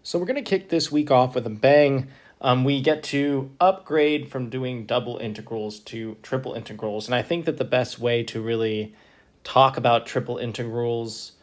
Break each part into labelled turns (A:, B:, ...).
A: So we're going to kick this week off with a bang. We get to upgrade from doing double integrals to triple integrals. And I think that the best way to really talk about triple integrals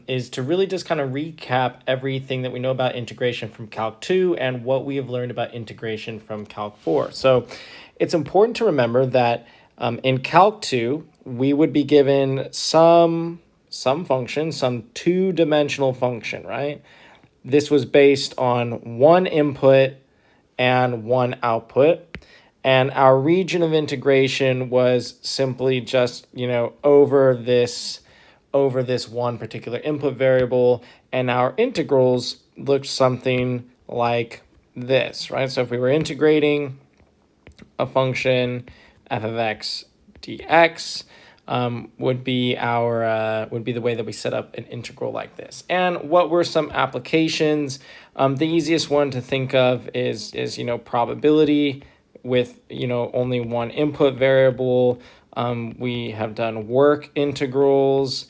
A: is to really just kind of recap everything that we know about integration from Calc 2 and what we have learned about integration from Calc 4. So it's important to remember that in Calc 2, we would be given some function, some two-dimensional function, right? This was based on one input and one output. And our region of integration was simply just, over this one particular input variable. And our integrals looked something like this, right? So if we were integrating a function, f of x dx, would be the way that we set up an integral like this. And what were some applications? The easiest one to think of is probability with only one input variable. We have done work integrals.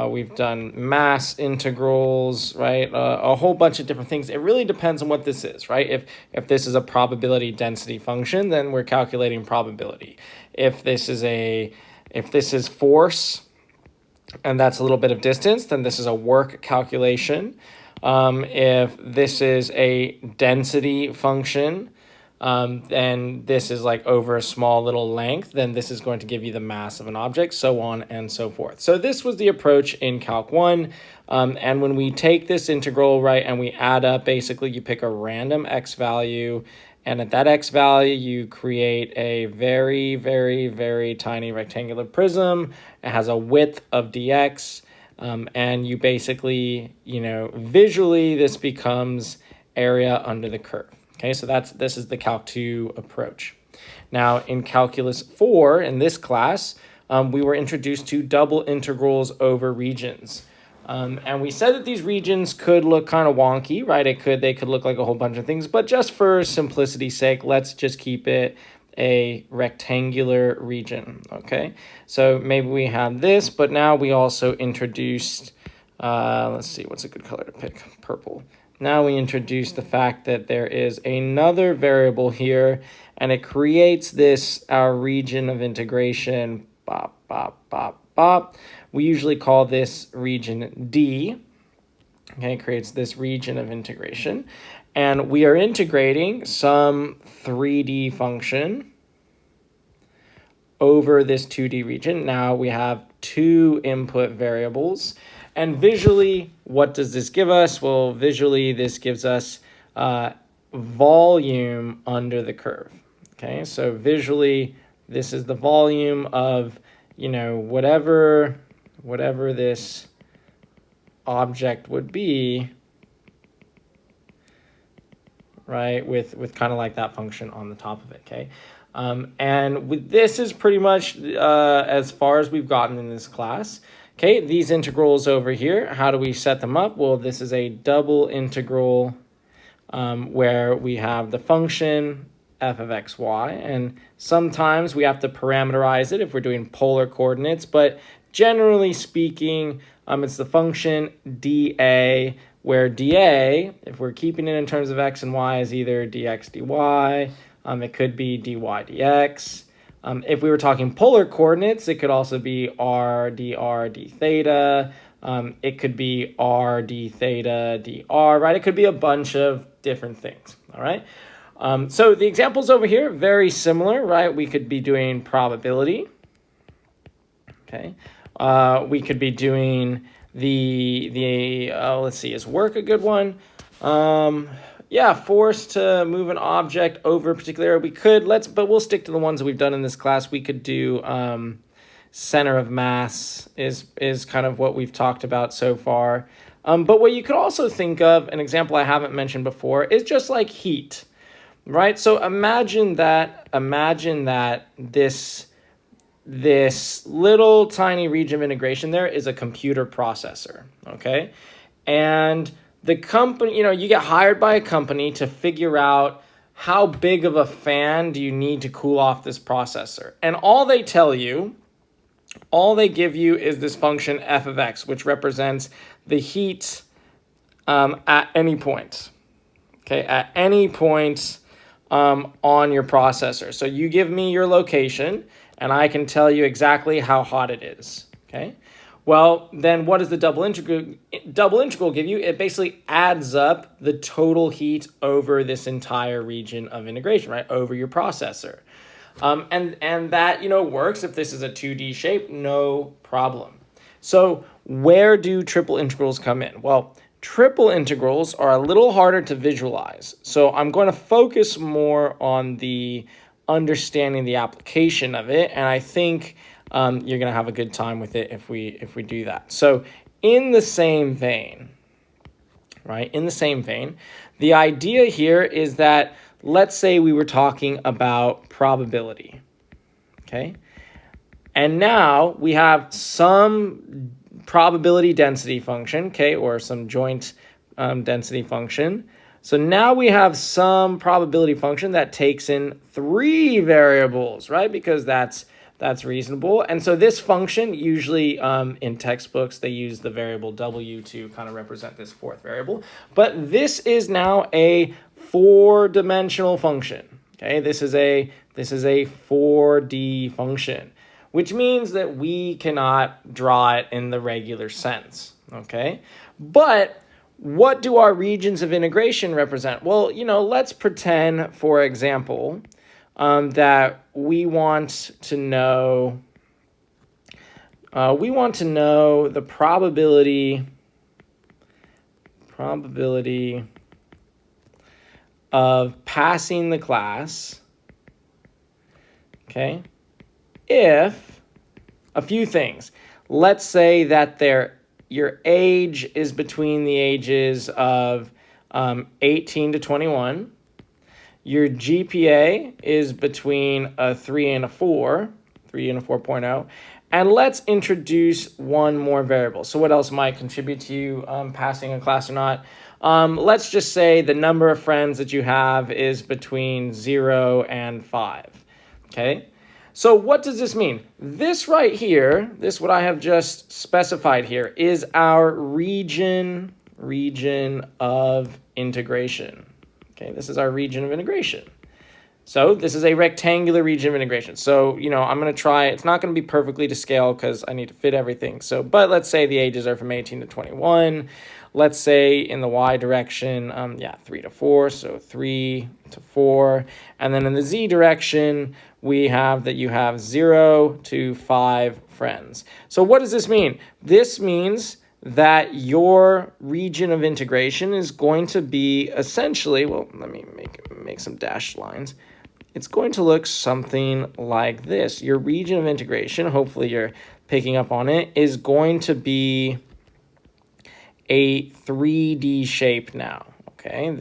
A: We've done mass integrals, right? A whole bunch of different things. It really depends on what this is, right? If this is a probability density function, then we're calculating probability. If this is force, and that's a little bit of distance, then this is a work calculation. If this is a density function, then this is like over a small little length, then this is going to give you the mass of an object, so on and so forth. So this was the approach in Calc 1. And when we take this integral, right, and we add up, basically you pick a random x value, and at that x value, you create a very, very, very tiny rectangular prism. It has a width of dx, and you basically, visually, this becomes area under the curve. Okay, so this is the Calc 2 approach. Now, in Calculus 4, in this class, we were introduced to double integrals over regions. And we said that these regions could look kind of wonky, right? They could look like a whole bunch of things, but just for simplicity's sake, let's just keep it a rectangular region, okay? So maybe we have this, but now we also introduced, let's see, what's a good color to pick? Purple. Now we introduce the fact that there is another variable here, and it creates our region of integration, bop, bop, bop, bop. We usually call this region D. Okay, it creates this region of integration. And we are integrating some 3D function over this 2D region. Now we have two input variables. And visually, what does this give us? Well, visually, this gives us volume under the curve. Okay, so visually, this is the volume of, whatever this object would be, right, with kind of like that function on the top of it, okay? This is pretty much as far as we've gotten in this class. Okay, these integrals over here, how do we set them up? Well, this is a double integral where we have the function f of x, y, and sometimes we have to parameterize it if we're doing polar coordinates, but generally speaking, it's the function dA, where dA, if we're keeping it in terms of x and y, is either dx dy, it could be dy dx. If we were talking polar coordinates, it could also be r dr d theta. It could be r d theta dr, right? It could be a bunch of different things, all right? So the examples over here, very similar, right? We could be doing probability, okay? We could be doing let's see, is work a good one? Yeah, force to move an object over a particular area. We could, but we'll stick to the ones that we've done in this class. We could do center of mass is kind of what we've talked about so far. But what you could also think of, an example I haven't mentioned before, is just like heat, right? So imagine that this little tiny region of integration there is a computer processor, okay? And the company, you get hired by a company to figure out how big of a fan do you need to cool off this processor. And all they give you is this function f of x, which represents the heat at any point. Okay, at any point on your processor. So you give me your location, and I can tell you exactly how hot it is. Okay. Well, then what does the double integral give you? It basically adds up the total heat over this entire region of integration, right? Over your processor. And that, works if this is a 2D shape, no problem. So where do triple integrals come in? Well, triple integrals are a little harder to visualize. So I'm going to focus more on the understanding the application of it. And I think you're going to have a good time with it if we do that. So in the same vein, right? In the same vein, the idea here is that let's say we were talking about probability, okay? And now we have some probability density function, okay, or some joint density function. So now we have some probability function that takes in 3 variables, right? Because that's reasonable. And so this function, usually in textbooks, they use the variable w to kind of represent this 4th variable. But this is now a 4-dimensional function. Okay, this is a 4D function, which means that we cannot draw it in the regular sense. Okay, but what do our regions of integration represent? Well, let's pretend, for example, that we want to know the probability of passing the class, okay, if a few things. Let's say that your age is between the ages of 18 to 21. Your GPA is between a 3 and a 4, 3 and a 4.0. And let's introduce one more variable. So what else might contribute to you passing a class or not? Let's just say the number of friends that you have is between 0 and 5. Okay? So what does this mean? This right here, this what I have just specified here, is our region of integration. Okay, this is our region of integration. So this is a rectangular region of integration. So, I'm going to try, it's not going to be perfectly to scale because I need to fit everything. So, but let's say the ages are from 18 to 21. Let's say in the y direction, 3 to 4, so 3 to 4. And then in the z direction, we have that you have 0 to 5 friends. So what does this mean? This means that your region of integration is going to be essentially, well, let me make some dashed lines. It's going to look something like this. Your region of integration, hopefully you're picking up on it, is going to be a 3D shape now, okay?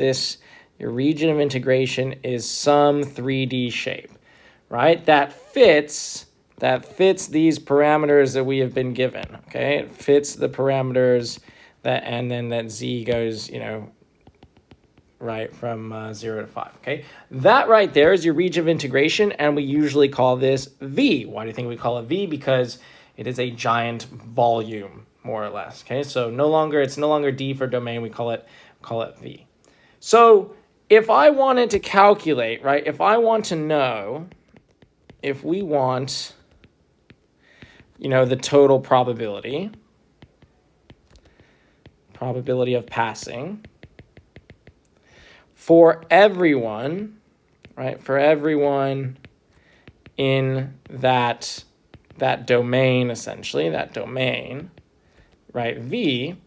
A: Your region of integration is some 3D shape, right? That fits these parameters that we have been given, okay? It fits the parameters and then that z goes, right from 0 to 5, okay? That right there is your region of integration, and we usually call this V. Why do you think we call it V? Because it is a giant volume, more or less, okay? So it's no longer D for domain, we call it V. So if I wanted to calculate, right, if I want to know, if we want, the total probability of passing for everyone, right? For everyone in that domain, essentially, that domain, right? V.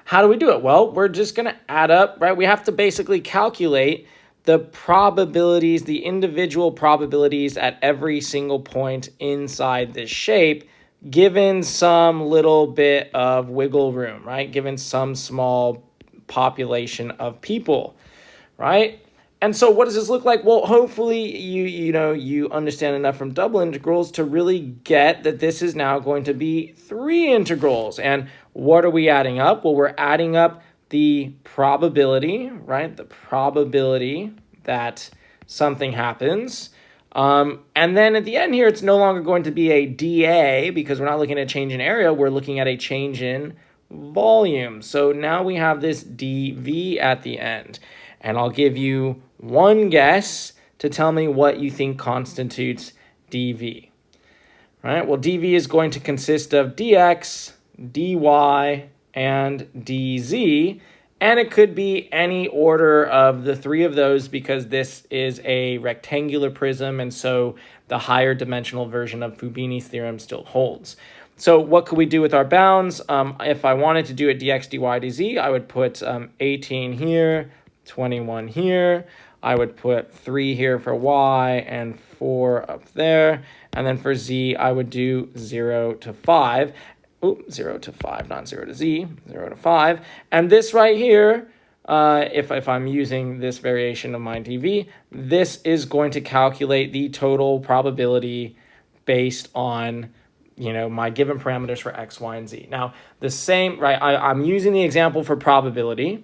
A: How do we do it? Well, we're just going to add up, right? We have to basically calculate the probabilities, the individual probabilities at every single point inside this shape, given some little bit of wiggle room, right? Given some small population of people, right? And so what does this look like? Well, hopefully you understand enough from double integrals to really get that this is now going to be 3 integrals. And what are we adding up? Well, we're adding up the probability, right? The probability that something happens. And then at the end here, it's no longer going to be a dA because we're not looking at a change in area. We're looking at a change in volume. So now we have this dv at the end. And I'll give you one guess to tell me what you think constitutes dv. All right, well, dv is going to consist of dx, dy, and dz. And it could be any order of the three of those because this is a rectangular prism, and so the higher dimensional version of Fubini's theorem still holds. So what could we do with our bounds? If I wanted to do it dx, dy, dz, I would put 18 here, 21 here. I would put 3 here for y and 4 up there. And then for z, I would do 0 to 5. 0 to 5, not 0 to z, 0 to 5. And this right here, if I'm using this variation of my dv, this is going to calculate the total probability based on, my given parameters for x, y, and z. Now, the same, right, I'm using the example for probability.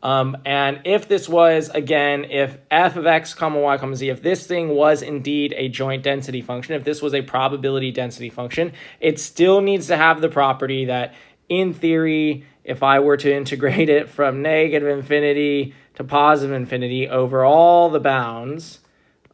A: And if this was, again, if f of x comma y comma z, if this thing was indeed a joint density function, if this was a probability density function, it still needs to have the property that, in theory, if I were to integrate it from negative infinity to positive infinity over all the bounds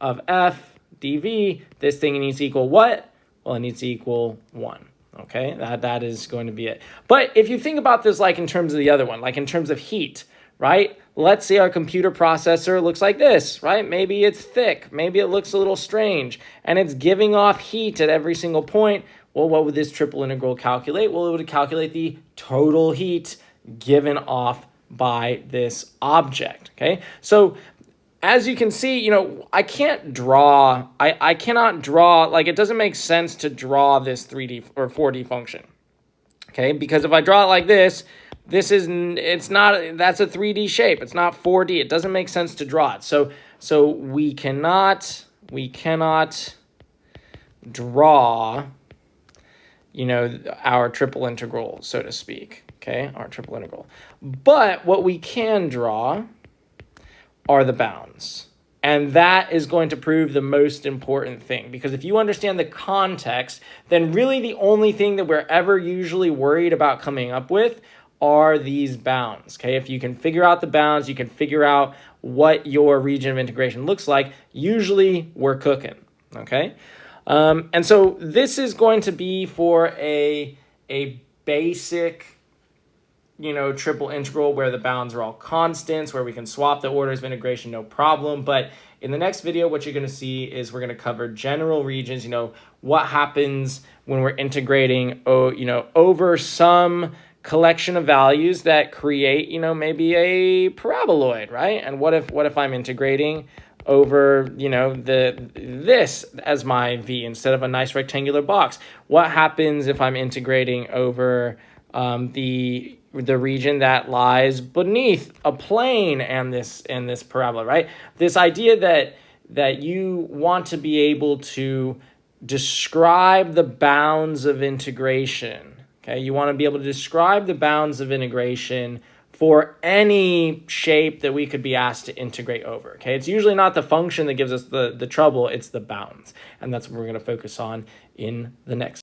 A: of f dv, this thing needs to equal what? Well, it needs to equal 1. Okay, that is going to be it. But if you think about this like in terms of the other one, like in terms of heat, right? Let's say our computer processor looks like this, right? Maybe it's thick, maybe it looks a little strange, and it's giving off heat at every single point. Well, what would this triple integral calculate? Well, it would calculate the total heat given off by this object, okay? So as you can see, I can't draw, I cannot draw, like it doesn't make sense to draw this 3D or 4D function, okay? Because if I draw it like this, that's a 3D shape. It's not 4D. It doesn't make sense to draw it. So we cannot draw, our triple integral, so to speak. Okay, our triple integral. But what we can draw are the bounds. And that is going to prove the most important thing, because if you understand the context, then really the only thing that we're ever usually worried about coming up with are these bounds, okay? If you can figure out the bounds, you can figure out what your region of integration looks like, usually we're cooking, okay? And so this is going to be for a basic, triple integral where the bounds are all constants, where we can swap the orders of integration, no problem. But in the next video, what you're going to see is we're going to cover general regions, what happens when we're integrating, over some collection of values that create, maybe a paraboloid, right? And what if I'm integrating over, this as my v instead of a nice rectangular box? What happens if I'm integrating over the region that lies beneath a plane and this parabola, right? This idea that you want to be able to describe the bounds of integration. Okay, you want to be able to describe the bounds of integration for any shape that we could be asked to integrate over. Okay, it's usually not the function that gives us the trouble, it's the bounds. And that's what we're going to focus on in the next